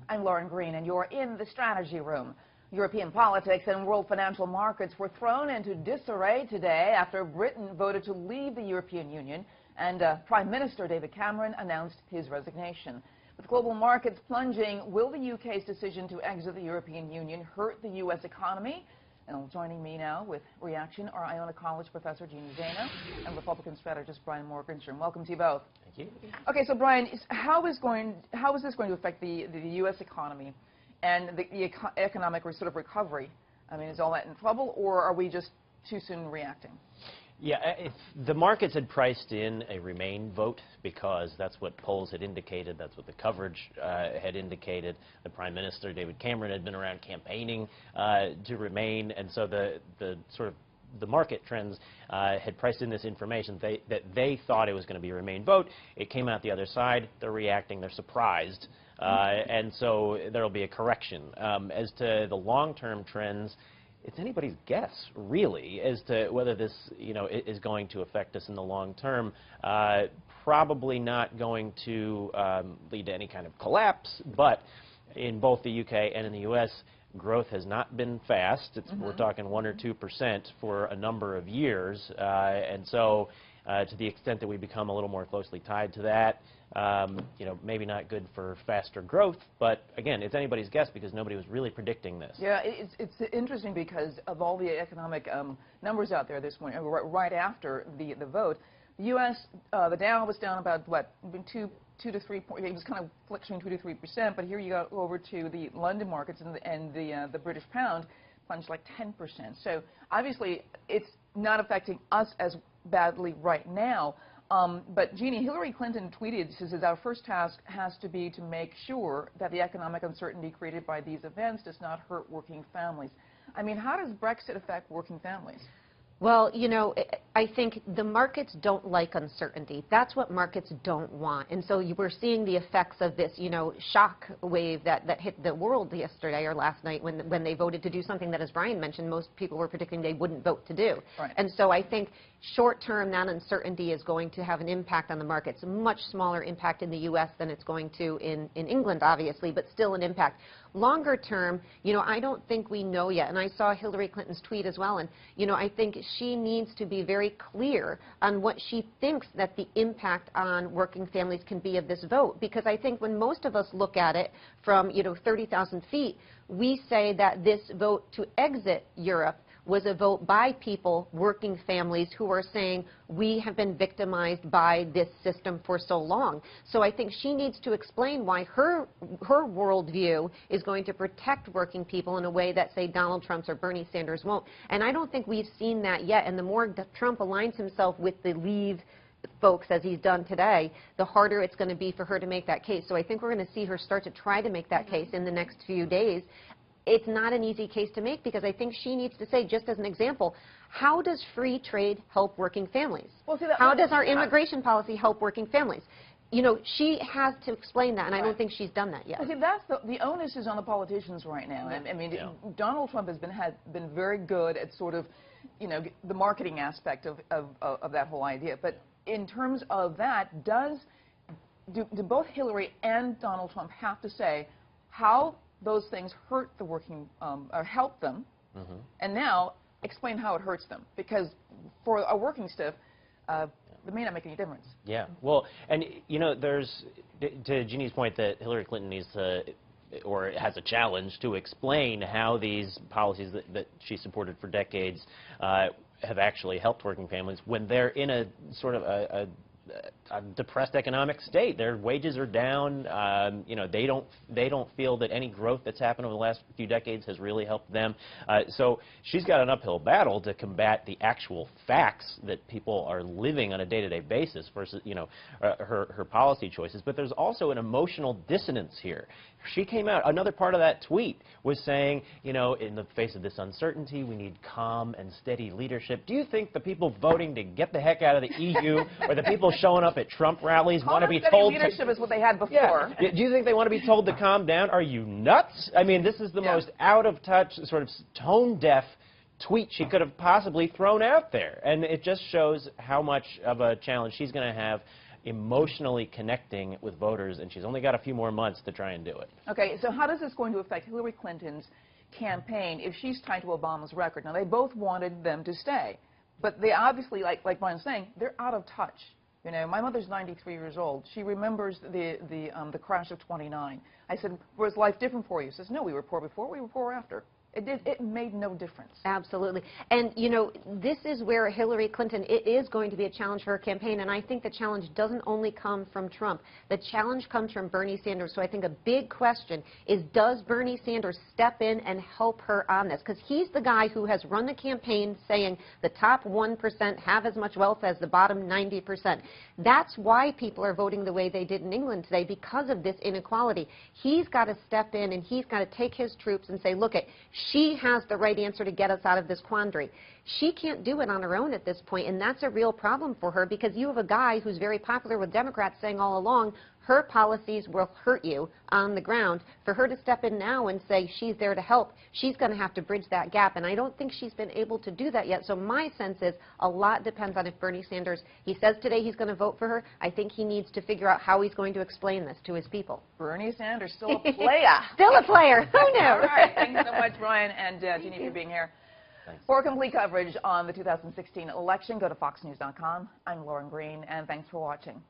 I'm Lauren Green, and you're in the Strategy Room. European politics and world financial markets were thrown into disarray today after Britain voted to leave the European Union, and Prime Minister David Cameron announced his resignation. With global markets plunging, will the UK's decision to exit the European Union hurt the U.S. economy? And joining me now with reaction are Iona College professor Jeannie Zaino and Republican strategist Brian Morgenstern. Welcome to you both. Thank you. Okay, so Brian, how is this going to affect the U.S. economy and the economic sort of recovery? I mean, is all that in trouble, or are we just too soon reacting? Yeah, if the markets had priced in a Remain vote because that's what polls had indicated, that's what the coverage had indicated. The Prime Minister, David Cameron, had been around campaigning to Remain, and so the market trends had priced in this information that they thought it was going to be a Remain vote. It came out the other side. They're reacting. They're surprised. And so there will be a correction. As to the long-term trends, it's anybody's guess, really, as to whether this, is going to affect us in the long term. Probably not going to lead to any kind of collapse, but in both the UK and in the US, growth has not been fast. We're talking 1 or 2% for a number of years, and so to the extent that we become a little more closely tied to that, maybe not good for faster growth, but again, it's anybody's guess because nobody was really predicting this. Yeah, it's interesting because of all the economic numbers out there this morning, right after the vote. The U.S., the Dow was down about, what, 2 to 3 points. It was kind of fluctuating 2 to 3%, but here you go over to the London markets and the British pound plunged like 10%. So obviously, it's not affecting us as badly right now. But Jeannie, Hillary Clinton tweeted, she says, our first task has to be to make sure that the economic uncertainty created by these events does not hurt working families. I mean, how does Brexit affect working families? Well, I think the markets don't like uncertainty. That's what markets don't want. And so we're seeing the effects of this, shock wave that hit the world yesterday or last night when they voted to do something that, as Brian mentioned, most people were predicting they wouldn't vote to do. Right. And so I think short-term, that uncertainty is going to have an impact on the markets, a much smaller impact in the U.S. than it's going to in England, obviously, but still an impact. Longer term, I don't think we know yet. And I saw Hillary Clinton's tweet as well. And, I think she needs to be very clear on what she thinks that the impact on working families can be of this vote. Because I think when most of us look at it from, 30,000 feet, we say that this vote to exit Europe was a vote by people, working families, who are saying we have been victimized by this system for so long. So I think she needs to explain why her worldview is going to protect working people in a way that, say, Donald Trump's or Bernie Sanders won't. And I don't think we've seen that yet. And the more that Trump aligns himself with the Leave folks, as he's done today, the harder it's going to be for her to make that case. So I think we're going to see her start to try to make that case in the next few days. It's not an easy case to make because I think she needs to say, just as an example, how does free trade help working families? Well, see, how does our immigration policy help working families? She has to explain that, and I don't think she's done that yet. Well, see, that's the onus is on the politicians right now. I mean, Donald Trump has been very good at sort of, the marketing aspect of that whole idea. But in terms of that, do both Hillary and Donald Trump have to say how those things hurt the working, or help them, and now explain how it hurts them? Because for a working stiff, it may not make any difference. Yeah, well, and there's, to Jeannie's point, that Hillary Clinton needs to, or has a challenge to explain how these policies that she supported for decades have actually helped working families when they're in a sort of a depressed economic state. Their wages are down. They don't feel that any growth that's happened over the last few decades has really helped them. So she's got an uphill battle to combat the actual facts that people are living on a day-to-day basis versus her policy choices. But there's also an emotional dissonance here. She came out, another part of that tweet was saying, in the face of this uncertainty, we need calm and steady leadership. Do you think the people voting to get the heck out of the EU or the people showing up at Trump rallies want to be told to... leadership is what they had before. Yeah. Do you think they want to be told to calm down? Are you nuts? I mean, this is the most out-of-touch, sort of tone-deaf tweet she could have possibly thrown out there. And it just shows how much of a challenge she's going to have emotionally connecting with voters, and she's only got a few more months to try and do it. Okay, so how is this going to affect Hillary Clinton's campaign if she's tied to Obama's record? Now, they both wanted them to stay, but they obviously, like Brian's saying, they're out of touch. You know, my mother's 93 years old. She remembers the crash of '29. I said, was life different for you? She says, no, we were poor before, we were poor after. It made no difference. Absolutely. And, you know, this is where Hillary Clinton, it is going to be a challenge for her campaign, and I think the challenge doesn't only come from Trump. The challenge comes from Bernie Sanders. So I think a big question is, does Bernie Sanders step in and help her on this? Because he's the guy who has run the campaign saying the top 1% have as much wealth as the bottom 90%. That's why people are voting the way they did in England today, because of this inequality. He's got to step in and he's got to take his troops and say, look, she has the right answer to get us out of this quandary. She can't do it on her own at this point, and that's a real problem for her, because you have a guy who's very popular with Democrats saying all along, her policies will hurt you on the ground. For her to step in now and say she's there to help, she's going to have to bridge that gap, and I don't think she's been able to do that yet. So my sense is a lot depends on if Bernie Sanders, he says today he's going to vote for her. I think he needs to figure out how he's going to explain this to his people. Bernie Sanders, still a player. Still a player. Who knew? All right. Thanks so much, Brian and Jeannie, for being here. Thanks. For complete coverage on the 2016 election, go to foxnews.com. I'm Lauren Green, and thanks for watching.